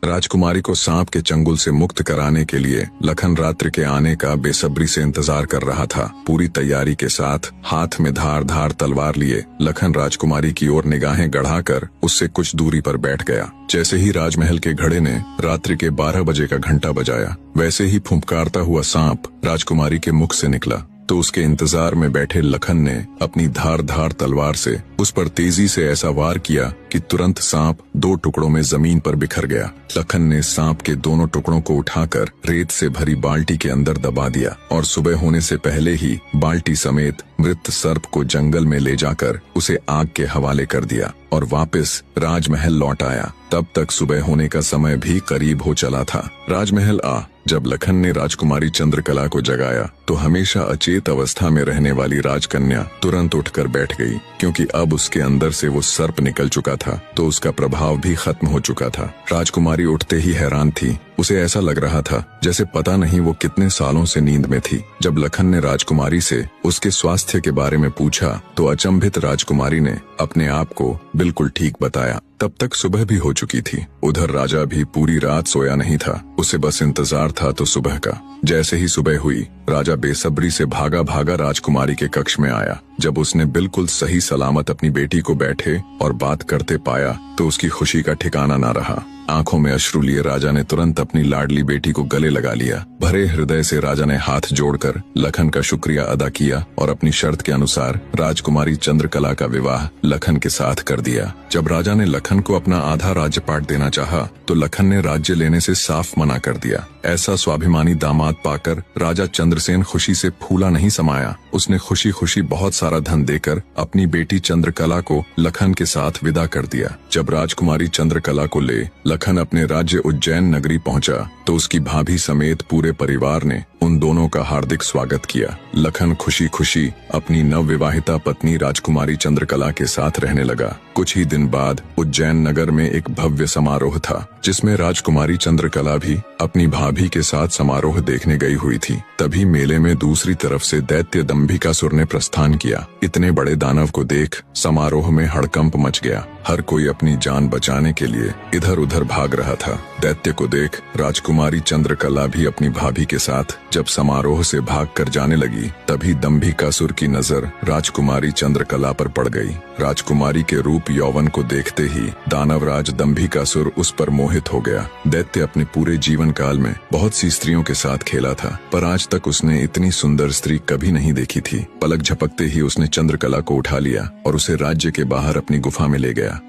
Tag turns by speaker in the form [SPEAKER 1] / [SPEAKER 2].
[SPEAKER 1] राजकुमारी को सांप के चंगुल से मुक्त कराने के लिए लखन रात्रि के आने का बेसब्री से इंतजार कर रहा था। पूरी तैयारी के साथ हाथ में धार तलवार लिए लखन राजकुमारी की ओर निगाहें गढ़ाकर उससे कुछ दूरी पर बैठ गया। जैसे ही राजमहल के घड़े ने रात्रि के 12 बजे का घंटा बजाया, वैसे ही फुंफकारता हुआ सांप राजकुमारी के मुख से निकला तो उसके इंतजार में बैठे लखन ने अपनी धार तलवार से उस पर तेजी से ऐसा वार किया कि तुरंत सांप 2 टुकड़ों में जमीन पर बिखर गया। लखन ने सांप के दोनों टुकड़ों को उठाकर रेत से भरी बाल्टी के अंदर दबा दिया और सुबह होने से पहले ही बाल्टी समेत मृत सर्प को जंगल में ले जाकर उसे आग के हवाले कर दिया और वापस राजमहल लौट आया। तब तक सुबह होने का समय भी करीब हो चला था। राजमहल जब लखन ने राजकुमारी चंद्रकला को जगाया तो हमेशा अचेत अवस्था में रहने वाली राजकन्या तुरंत उठकर बैठ गई, क्योंकि अब उसके अंदर से वो सर्प निकल चुका था तो उसका प्रभाव भी खत्म हो चुका था। राजकुमारी उठते ही हैरान थी। उसे ऐसा लग रहा था जैसे पता नहीं वो कितने सालों से नींद में थी। जब लखन ने राजकुमारी से उसके स्वास्थ्य के बारे में पूछा तो अचंभित राजकुमारी ने अपने आप को बिल्कुल ठीक बताया। तब तक सुबह भी हो चुकी थी। उधर राजा भी पूरी रात सोया नहीं था। उसे बस इंतजार था तो सुबह का। जैसे ही सुबह हुई, राजा बेसब्री से भागा राजकुमारी के कक्ष में आया। जब उसने बिल्कुल सही सलामत अपनी बेटी को बैठे और बात करते पाया तो उसकी खुशी का ठिकाना न रहा। आंखों में अश्रु लिए राजा ने तुरंत अपनी लाडली बेटी को गले लगा लिया। भरे हृदय से राजा ने हाथ जोड़कर लखन का शुक्रिया अदा किया और अपनी शर्त के अनुसार राजकुमारी चंद्रकला का विवाह लखन के साथ कर दिया। जब राजा ने लखन को अपना आधा राज्यपाट देना चाहा तो लखन ने राज्य लेने से साफ मना कर दिया। ऐसा स्वाभिमानी दामाद पाकर राजा चंद्रसेन खुशी से फूला नहीं समाया। उसने खुशी खुशी बहुत सारा धन देकर अपनी बेटी चंद्रकला को लखन के साथ विदा कर दिया। जब राजकुमारी चंद्रकला को ले लखन अपने राज्य उज्जैन नगरी पहुंचा तो उसकी भाभी समेत पूरे परिवार ने उन दोनों का हार्दिक स्वागत किया। लखन खुशी खुशी अपनी नवविवाहिता पत्नी राजकुमारी चंद्रकला के साथ रहने लगा। कुछ ही दिन बाद उज्जैन नगर में एक भव्य समारोह था, जिसमें राजकुमारी चंद्रकला भी अपनी भाभी के साथ समारोह देखने गई हुई थी। तभी मेले में दूसरी तरफ से दैत्य दंभिकासुर ने प्रस्थान किया। इतने बड़े दानव को देख समारोह में हड़कंप मच गया। हर कोई अपनी जान बचाने के लिए इधर उधर भाग रहा था। दैत्य को देख राजकुमारी चंद्रकला भी अपनी भाभी के साथ जब समारोह से भागकर जाने लगी, तभी दंभिकासुर की नजर राजकुमारी चंद्रकला पर पड़ गई। राजकुमारी के रूप यौवन को देखते ही दानवराज दंभिकासुर उस पर मोहित हो गया। दैत्य अपने पूरे जीवन काल में बहुत सी स्त्रियों के साथ खेला था, पर आज तक उसने इतनी सुंदर स्त्री कभी नहीं देखी थी। पलक झपकते ही उसने चंद्रकला को उठा लिया और उसे राज्य के बाहर अपनी गुफा में ले गया।